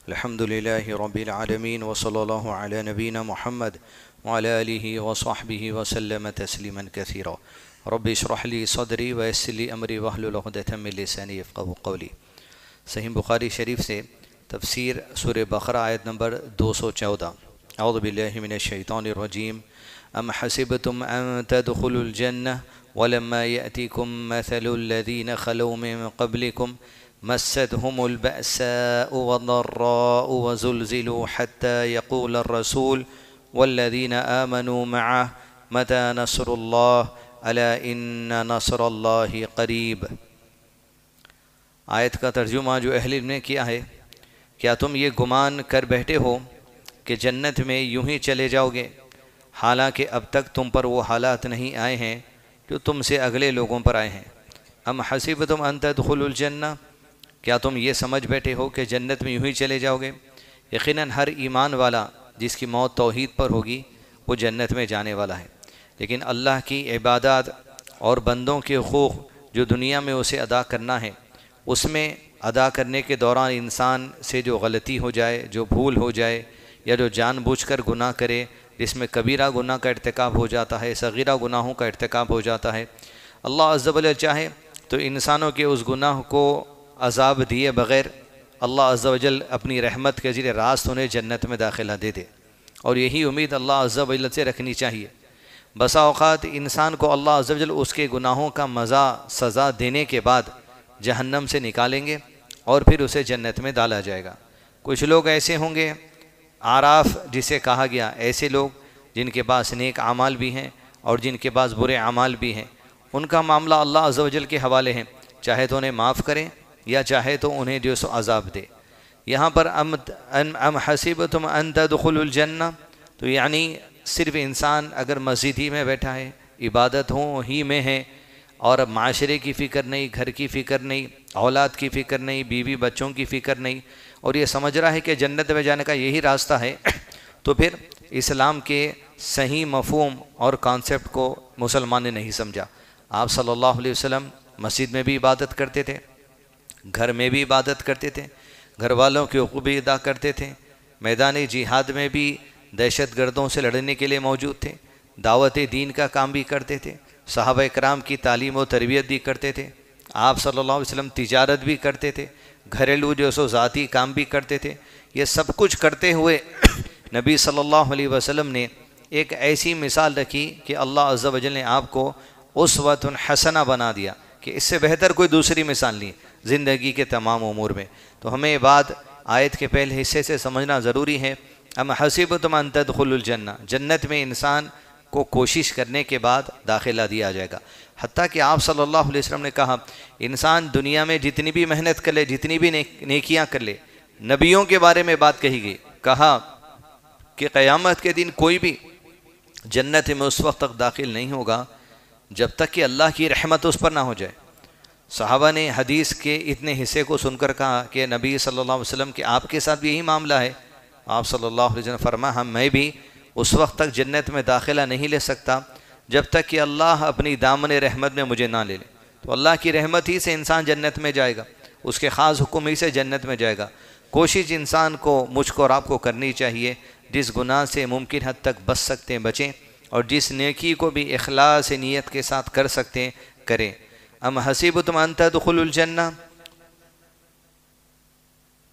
الحمد لله رب العالمين وصلى الله على نبينا محمد وعلى آله وصحبه وسلم تسليما كثيرا. رب اشرح لي صدري ويسر لي أمري واحلل عقدة من لساني يفقهوا قولي. صحیح بخاری شریف سے تفسیر سورہ بقرہ آیت نمبر 214. اعوذ باللہ من الشیطان الرجیم. ام حسبتم ان تدخلوا الجنة ولما يأتكم مثل الذين خلوا من قبلكم مستهم البأساء والضراء وزلزلوا حتى يقول الرسول والذين آمنوا معه متى نصر الله ألا إن نصر الله قریب. آیت کا ترجمہ جو اہل علم نے کیا ہے، کیا تم یہ گمان کر بیٹھے ہو کہ جنت میں یوں ہی چلے جاؤ گے، حالانکہ اب تک تم پر وہ حالات نہیں آئے ہیں جو تم سے اگلے لوگوں پر آئے ہیں. ام حسبتم ان تدخلوا الجنہ، کیا تم یہ سمجھ بیٹھے ہو کہ جنت میں یوں ہی چلے جاؤ گے؟ یقیناً ہر ایمان والا جس کی موت توحید پر ہوگی وہ جنت میں جانے والا ہے، لیکن اللہ کی عبادات اور بندوں کے حقوق جو دنیا میں اسے ادا کرنا ہے، اس میں ادا کرنے کے دوران انسان سے جو غلطی ہو جائے، جو بھول ہو جائے، یا جو جان بوجھ کر گناہ کرے جس میں کبیرہ گناہ کا ارتکاب ہو جاتا ہے، صغیرہ گناہوں کا ارتکاب ہو جاتا ہے، اللہ عز و جل چاہے تو انسانوں کے اس گناہ کو عذاب دیے بغیر اللہ عز و جل اپنی رحمت کے ذریعے راست انہیں جنت میں داخلہ دے دے، اور یہی امید اللہ عز و جل سے رکھنی چاہیے. بسا اوقات انسان کو اللہ عز و جل اس کے گناہوں کا مزہ سزا دینے کے بعد جہنم سے نکالیں گے اور پھر اسے جنت میں ڈالا جائے گا. کچھ لوگ ایسے ہوں گے، اعراف جسے کہا گیا، ایسے لوگ جن کے پاس نیک اعمال بھی ہیں اور جن کے پاس برے اعمال بھی ہیں، ان کا معاملہ اللہ عز و جل کے حوالے ہیں، چاہے تو انہیں معاف کریں یا چاہے تو انہیں جو سو عذاب دے. یہاں پر ام حسبتم ان تدخلوا الجنہ، تو یعنی صرف انسان اگر مسجد ہی میں بیٹھا ہے، عبادتوں ہی میں ہے، اور معاشرے کی فکر نہیں، گھر کی فکر نہیں، اولاد کی فکر نہیں، بیوی بچوں کی فکر نہیں، اور یہ سمجھ رہا ہے کہ جنت میں جانے کا یہی راستہ ہے، تو پھر اسلام کے صحیح مفہوم اور کانسیپٹ کو مسلمان نے نہیں سمجھا. آپ صلی اللہ علیہ وسلم مسجد میں بھی عبادت کرتے تھے، گھر میں بھی عبادت کرتے تھے، گھر والوں کے حقوق بھی ادا کرتے تھے، میدان جہاد میں بھی دہشت گردوں سے لڑنے کے لیے موجود تھے، دعوت دین کا کام بھی کرتے تھے، صحابہ کرام کی تعلیم و تربیت بھی کرتے تھے. آپ صلی اللہ علیہ وسلم تجارت بھی کرتے تھے، گھریلو جو سو ذاتی کام بھی کرتے تھے. یہ سب کچھ کرتے ہوئے نبی صلی اللہ علیہ وسلم نے ایک ایسی مثال رکھی کہ اللہ عز و جل نے آپ کو اسوۃ حسنہ بنا دیا کہ اس سے بہتر کوئی دوسری مثال نہیں زندگی کے تمام امور میں. تو ہمیں یہ بات آیت کے پہلے حصے سے سمجھنا ضروری ہے. ام حسبتم ان تدخلوا الجنہ، جنت میں انسان کو کوشش کرنے کے بعد داخلہ دیا جائے گا. حتیٰ کہ آپ صلی اللہ علیہ وسلم نے کہا انسان دنیا میں جتنی بھی محنت کر لے، جتنی بھی نیکیاں کر لے، نبیوں کے بارے میں بات کہی گئی، کہا کہ قیامت کے دن کوئی بھی جنت میں اس وقت تک داخل نہیں ہوگا جب تک کہ اللہ کی رحمت اس پر نہ ہو جائے. صحابہ نے حدیث کے اتنے حصے کو سن کر کہا کہ نبی صلی اللہ علیہ وسلم کہ آپ کے ساتھ بھی یہی معاملہ ہے؟ آپ صلی اللہ علیہ وسلم فرمایا میں بھی اس وقت تک جنت میں داخلہ نہیں لے سکتا جب تک کہ اللہ اپنی دامن رحمت میں مجھے نہ لے لے. تو اللہ کی رحمت ہی سے انسان جنت میں جائے گا، اس کے خاص حکم ہی سے جنت میں جائے گا. کوشش انسان کو، مجھ کو اور آپ کو کرنی چاہیے جس گناہ سے ممکن حد تک بچ سکتے ہیں بچیں، اور جس نیکی کو بھی اخلاص نیت کے ساتھ کر سکتے ہیں کریں. ام حسبتم ان تدخلوا الجنہ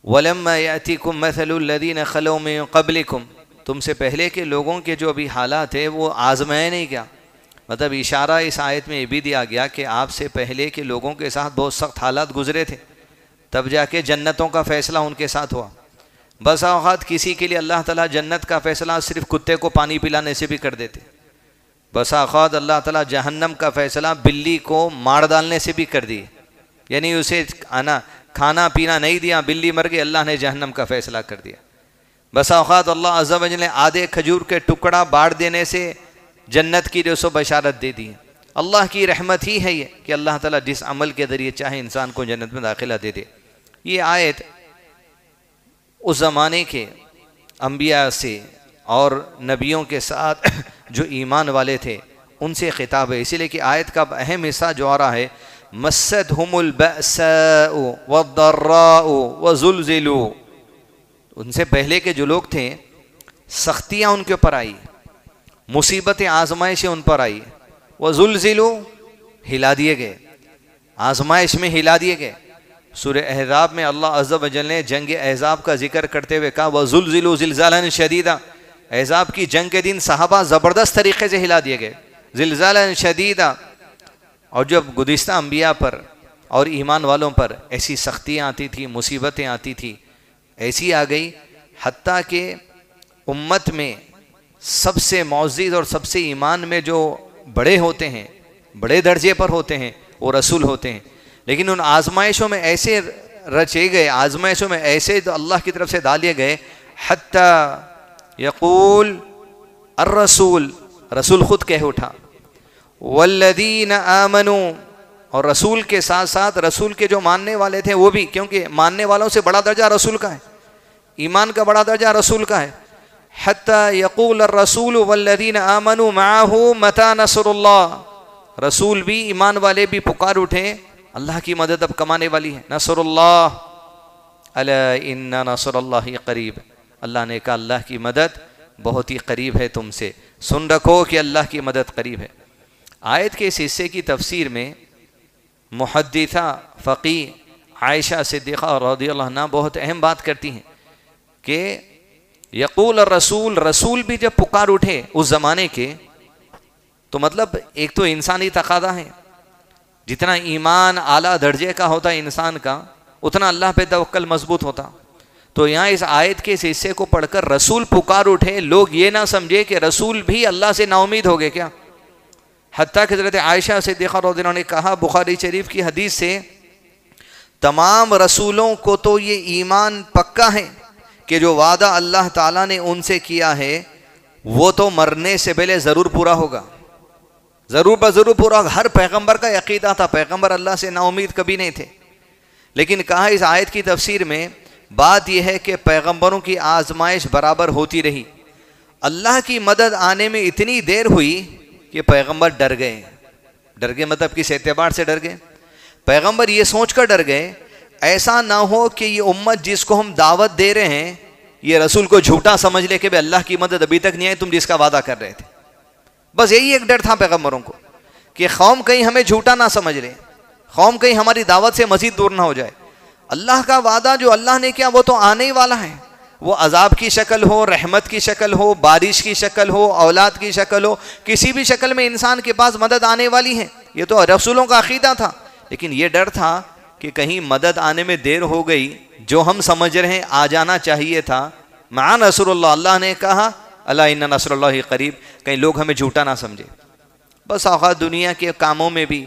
ولما يأتكم مثل الذين خلوا من قبلكم، تم سے پہلے کے لوگوں کے جو بھی حالات ہیں وہ آزمائے نہیں کیا؟ مطلب اشارہ اس آیت میں یہ بھی دیا گیا کہ آپ سے پہلے کے لوگوں کے ساتھ بہت سخت حالات گزرے تھے، تب جا کے جنتوں کا فیصلہ ان کے ساتھ ہوا. بس اوقات کسی کے لیے اللہ تعالیٰ جنت کا فیصلہ صرف کتے کو پانی پلانے سے بھی کر دیتے، بس اوقات اللہ تعالیٰ جہنم کا فیصلہ بلی کو مار ڈالنے سے بھی کر دی. یعنی اسے کھانا پینا نہیں دیا، بلی مر گئی، اللہ نے جہنم کا فیصلہ کر دیا. بس اوقات اللہ عز و جل نے آدھے کھجور کے ٹکڑا باڑ دینے سے جنت کی جو سو بشارت دے دی. اللہ کی رحمت ہی ہے یہ کہ اللہ تعالیٰ جس عمل کے ذریعے چاہے انسان کو جنت میں داخلہ دے دے. یہ آیت اس زمانے کے انبیاء سے اور نبیوں کے ساتھ جو ایمان والے تھے ان سے خطاب ہے، اسی لیے کہ آیت کا اہم حصہ جو آ رہا ہے مَسَّتْهُمُ الْبَأْسَاءُ وَالضَّرَّاءُ وَزُلْزِلُوا، ان سے پہلے کے جو لوگ تھے سختیاں ان کے اوپر آئی, مصیبتیں آزمائشیں ان پر آئی, وزلزلوا ہلا دیے گئے, آزمائش میں ہلا دیے گئے. سورہ احزاب میں اللہ عز و جل نے جنگ احزاب کا ذکر کرتے ہوئے کہا وزلزلوا زلزالا شدیدا. احزاب کی جنگ کے دن صحابہ زبردست طریقے سے ہلا دیے گئے, زلزالا شدیدا. اور جب گزشتہ انبیاء پر اور ایمان والوں پر ایسی سختیاں آتی تھی, مصیبتیں آتی تھی, ایسی آ گئی حتیٰ کہ امت میں سب سے معزز اور سب سے ایمان میں جو بڑے ہوتے ہیں, بڑے درجے پر ہوتے ہیں, وہ رسول ہوتے ہیں. لیکن ان آزمائشوں میں ایسے رچے گئے, آزمائشوں میں ایسے تو اللہ کی طرف سے ڈالے گئے حتیٰ یقول الرسول, رسول خود کہہ اٹھا, والذین آمنوا, اور رسول کے ساتھ ساتھ رسول کے جو ماننے والے تھے وہ بھی, کیونکہ ماننے والوں سے بڑا درجہ رسول کا ہے, ایمان کا بڑا درجہ رسول کا ہے. حتی یقول الرسول والذین آمنوا معہ متی نصر اللہ, رسول بھی ایمان والے بھی پکار اٹھے اللہ کی مدد اب کمانے والی ہے. نصر اللہ, الا ان نصر اللہ قریب, اللہ نے کہا اللہ کی مدد بہت ہی قریب ہے تم سے, سن رکھو کہ اللہ کی مدد قریب ہے. آیت کے اس حصے کی تفسیر میں محدثہ فقیہ عائشہ صدیقہ رضی اللہ عنہ بہت اہم بات کرتی ہیں کہ یقول الرسول, رسول بھی جب پکار اٹھے اس زمانے کے, تو مطلب ایک تو انسانی تقاضا ہے, جتنا ایمان اعلیٰ درجے کا ہوتا ہے انسان کا اتنا اللہ پہ توکل مضبوط ہوتا. تو یہاں اس آیت کے اس حصے کو پڑھ کر رسول پکار اٹھے, لوگ یہ نہ سمجھے کہ رسول بھی اللہ سے نا امید ہو گئے کیا. حتیٰ کہ حضرت عائشہ صدیقہ رضی اللہ عنہ نے کہا بخاری شریف کی حدیث سے, تمام رسولوں کو تو یہ ایمان پکا ہے کہ جو وعدہ اللہ تعالیٰ نے ان سے کیا ہے وہ تو مرنے سے پہلے ضرور پورا ہوگا, ضرور بضرور پورا ہوگا. ہر پیغمبر کا عقیدہ تھا, پیغمبر اللہ سے نا امید کبھی نہیں تھے. لیکن کہا اس آیت کی تفسیر میں بات یہ ہے کہ پیغمبروں کی آزمائش برابر ہوتی رہی. اللہ کی مدد آنے میں اتنی دیر ہوئی کہ پیغمبر ڈر گئے. ڈر گئے مطلب کس اعتبار سے ڈر گئے؟ پیغمبر یہ سوچ کر ڈر گئے ایسا نہ ہو کہ یہ امت جس کو ہم دعوت دے رہے ہیں یہ رسول کو جھوٹا سمجھ لے کہ بھئی اللہ کی مدد ابھی تک نہیں آئی, تم جس کا وعدہ کر رہے تھے. بس یہی ایک ڈر تھا پیغمبروں کو کہ قوم کہیں ہمیں جھوٹا نہ سمجھ لے, قوم کہیں ہماری دعوت سے مزید دور نہ ہو جائے. اللہ کا وعدہ جو اللہ نے کیا وہ تو آنے ہی والا ہے, وہ عذاب کی شکل ہو, رحمت کی شکل ہو, بارش کی شکل ہو, اولاد کی شکل ہو, کسی بھی شکل میں انسان کے پاس مدد آنے والی ہے. یہ تو رسولوں کا عقیدہ تھا. لیکن یہ ڈر تھا کہ کہیں مدد آنے میں دیر ہو گئی, جو ہم سمجھ رہے ہیں آ جانا چاہیے تھا. مع نصر اللہ, اللہ نے کہا الا ان نصر اللہ قریب, کہیں لوگ ہمیں جھوٹا نہ سمجھے. بس اوقات دنیا کے کاموں میں بھی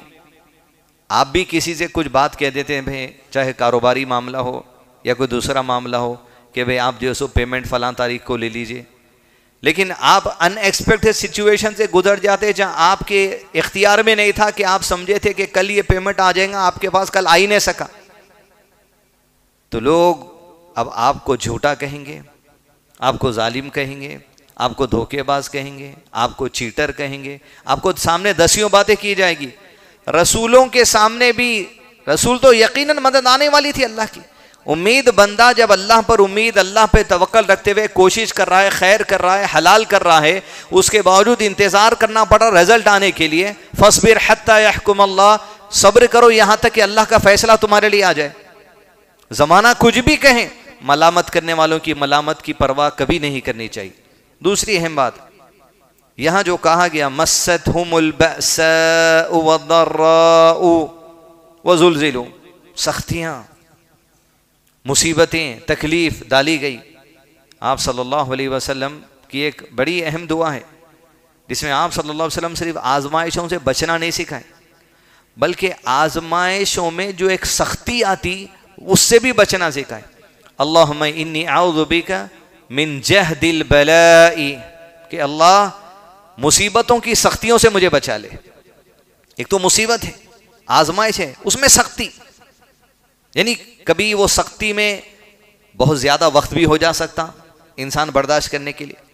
آپ بھی کسی سے کچھ بات کہہ دیتے ہیں بھائی, چاہے کاروباری معاملہ ہو یا کوئی دوسرا معاملہ ہو, کہ بھئی آپ جو سو پیمنٹ فلاں تاریخ کو لے لیجئے. لیکن آپ ان ایکسپیکٹڈ سچویشن سے گزر جاتے جہاں آپ کے اختیار میں نہیں تھا, کہ آپ سمجھے تھے کہ کل یہ پیمنٹ آ جائے گا, آپ کے پاس کل آ ہی نہیں سکا. تو لوگ اب آپ کو جھوٹا کہیں گے, آپ کو ظالم کہیں گے, آپ کو دھوکے باز کہیں گے, آپ کو چیٹر کہیں گے, آپ کو سامنے دسیوں باتیں کی جائے گی. رسولوں کے سامنے بھی, رسول تو یقیناً مدد آنے والی تھی اللہ کی. امید بندہ جب اللہ پر امید, اللہ پہ توکل رکھتے ہوئے کوشش کر رہا ہے, خیر کر رہا ہے, حلال کر رہا ہے, اس کے باوجود انتظار کرنا پڑا رزلٹ آنے کے لیے. فاصبر حتی یحکم اللہ, صبر کرو یہاں تک کہ اللہ کا فیصلہ تمہارے لیے آ جائے. زمانہ کچھ بھی کہیں, ملامت کرنے والوں کی ملامت کی پرواہ کبھی نہیں کرنی چاہیے. دوسری اہم بات یہاں جو کہا گیا مستہم البأساء والضراء وزلزلوا, سختیاں, مصیبتیں, تکلیف ڈالی گئی. آپ صلی اللہ علیہ وسلم کی ایک بڑی اہم دعا ہے جس میں آپ صلی اللہ علیہ وسلم صرف آزمائشوں سے بچنا نہیں سکھائے, بلکہ آزمائشوں میں جو ایک سختی آتی اس سے بھی بچنا سکھائے. اللہم انی اعوذ بک من جہد البلاء, کہ اللہ مصیبتوں کی سختیوں سے مجھے بچا لے. ایک تو مصیبت ہے, آزمائش ہے, اس میں سختی, یعنی کبھی وہ سختی میں بہت زیادہ وقت بھی ہو جا سکتا انسان برداشت کرنے کے لیے,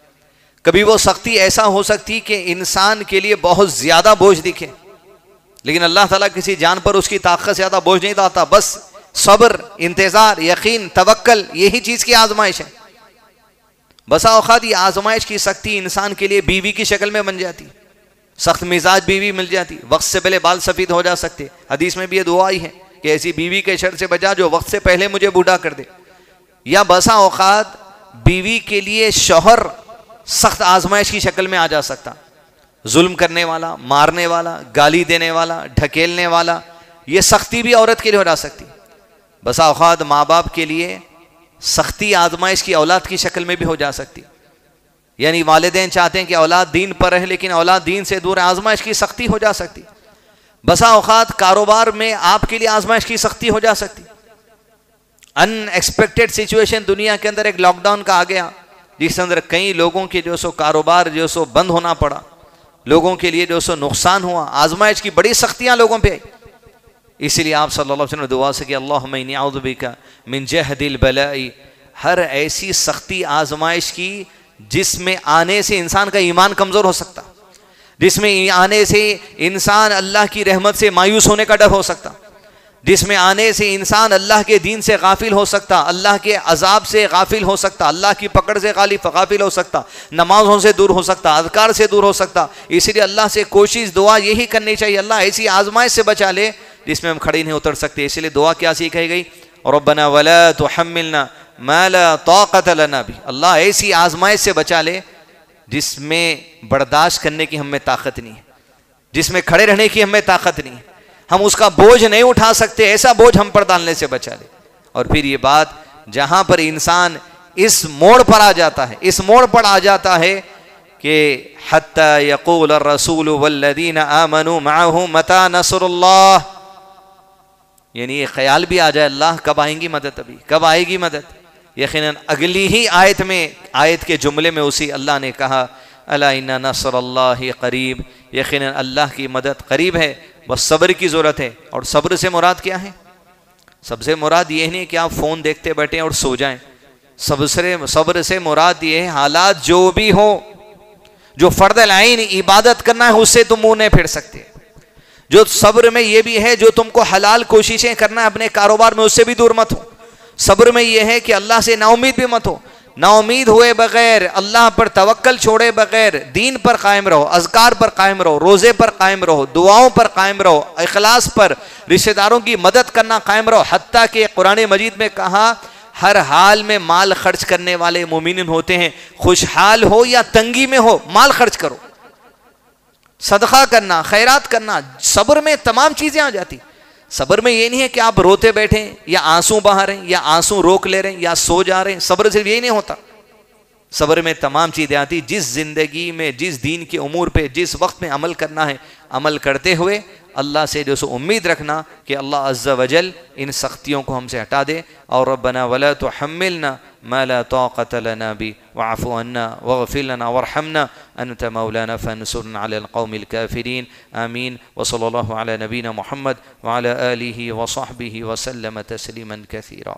کبھی وہ سختی ایسا ہو سکتی کہ انسان کے لیے بہت زیادہ بوجھ دکھے. لیکن اللہ تعالیٰ کسی جان پر اس کی طاقت سے زیادہ بوجھ نہیں ڈالتا. بس صبر, انتظار, یقین, توکل, یہی چیز کی آزمائش ہے. بسا اوقات یہ آزمائش کی سختی انسان کے لیے بیوی کی شکل میں بن جاتی، سخت مزاج بیوی مل جاتی، وقت سے پہلے بال سفید ہو جا سکتے، حدیث میں بھی یہ دعا آئی ہے کہ ایسی بیوی کے شر سے بچا جو وقت سے پہلے مجھے بوڑھا کر دے۔ یا بسا اوقات بیوی کے لیے شوہر سخت آزمائش کی شکل میں آ جا سکتا، ظلم کرنے والا، مارنے والا، گالی دینے والا، ڈھکیلنے والا، یہ سختی بھی عورت کے لیے ہو جا سکتی۔ بسا اوقات ماں باپ کے لیے سختی آزمائش کی اولاد کی شکل میں بھی ہو جا سکتی، یعنی والدین چاہتے ہیں کہ اولاد دین پر رہے لیکن اولاد دین سے دور ہے، آزمائش کی سختی ہو جا سکتی۔ بسا اوقات کاروبار میں آپ کے لیے آزمائش کی سختی ہو جا سکتی، ان ایکسپیکٹڈ سچویشن دنیا کے اندر ایک لاک ڈاؤن کا آ گیا جس کے اندر کئی لوگوں کے جو سو کاروبار جو سو بند ہونا پڑا، لوگوں کے لیے جو سو نقصان ہوا، آزمائش کی بڑی سختیاں لوگوں پہ آئی۔ اسی لیے آپ صلی اللہ علیہ وسلم نے دعا سے کہ اللہم انی اعوذ بک من جہد البلاء، ہر ایسی سختی آزمائش کی جس میں آنے سے انسان کا ایمان کمزور ہو سکتا، جس میں آنے سے انسان اللہ کی رحمت سے مایوس ہونے کا ڈر ہو سکتا، جس میں آنے سے انسان اللہ کے دین سے غافل ہو سکتا، اللہ کے عذاب سے غافل ہو سکتا، اللہ کی پکڑ سے غافل ہو سکتا، نمازوں سے دور ہو سکتا، اذکار سے دور ہو سکتا۔ اسی لیے اللہ سے کوشش دعا یہی کرنی چاہیے، اللہ ایسی آزمائش سے بچا لے جس میں ہم کھڑے نہیں اتر سکتے۔ اسی لیے دعا کیا سکھائی گئی؟ ربنا ولا تحملنا ما لا طاقت لنا بھی، اللہ ایسی آزمائش سے بچا لے جس میں برداشت کرنے کی ہم میں طاقت نہیں ہے، جس میں کھڑے رہنے کی ہم میں طاقت نہیں ہے، ہم اس کا بوجھ نہیں اٹھا سکتے، ایسا بوجھ ہم پر ڈالنے سے بچا لے۔ اور پھر یہ بات جہاں پر انسان اس موڑ پر آ جاتا ہے، اس موڑ پر آ جاتا ہے کہ حتی یقول الرسول والذین آمنوا معه متی نصر اللہ، یعنی یہ خیال بھی آ جائے اللہ کب آئیں گی مدد، ابھی کب آئے گی مدد۔ یقیناً اگلی ہی آیت کے جملے میں اسی اللہ نے کہا الا ان نصر اللہ قریب، یقیناً اللہ کی مدد قریب ہے، بس صبر کی ضرورت ہے۔ اور صبر سے مراد کیا ہے؟ سب سے مراد یہ نہیں کہ آپ فون دیکھتے بیٹھیں اور سو جائیں، صبر سے مراد یہ ہے حالات جو بھی ہو، جو فرض العین عبادت کرنا ہے اس سے تم منہ نہیں پھیر سکتے۔ جو صبر میں یہ بھی ہے جو تم کو حلال کوششیں کرنا ہے اپنے کاروبار میں اس سے بھی دور مت ہو۔ صبر میں یہ ہے کہ اللہ سے نا امید بھی مت ہو، نا امید ہوئے بغیر، اللہ پر توکل چھوڑے بغیر دین پر قائم رہو، اذکار پر قائم رہو، روزے پر قائم رہو، دعاؤں پر قائم رہو، اخلاص پر، رشتہ داروں کی مدد کرنا قائم رہو۔ حتیٰ کہ قرآن مجید میں کہا ہر حال میں مال خرچ کرنے والے مومنین ہوتے ہیں، خوشحال ہو یا تنگی میں ہو مال خرچ کرو، صدقہ کرنا، خیرات کرنا۔ صبر میں تمام چیزیں آ جاتی۔ صبر میں یہ نہیں ہے کہ آپ روتے بیٹھیں یا آنسو بہا رہے ہیں یا آنسو روک لے رہے ہیں یا سو جا رہے ہیں، صبر صرف یہی نہیں ہوتا۔ صبر میں تمام چیزیں آتی، جس زندگی میں جس دین کے امور پہ جس وقت میں عمل کرنا ہے عمل کرتے ہوئے اللہ سے جو سو امید رکھنا کہ اللہ عز و جل ان سختیوں کو ہم سے ہٹا دے۔ اور ربنا ولا تحملنا ما لا طاقت لنا به واعف عنا واغفر لنا وارحمنا انت مولانا فانصرنا على القوم الكافرين آمين۔ وصلى الله على نبينا محمد وعلى آله وصحبه وسلم تسليما كثيرا۔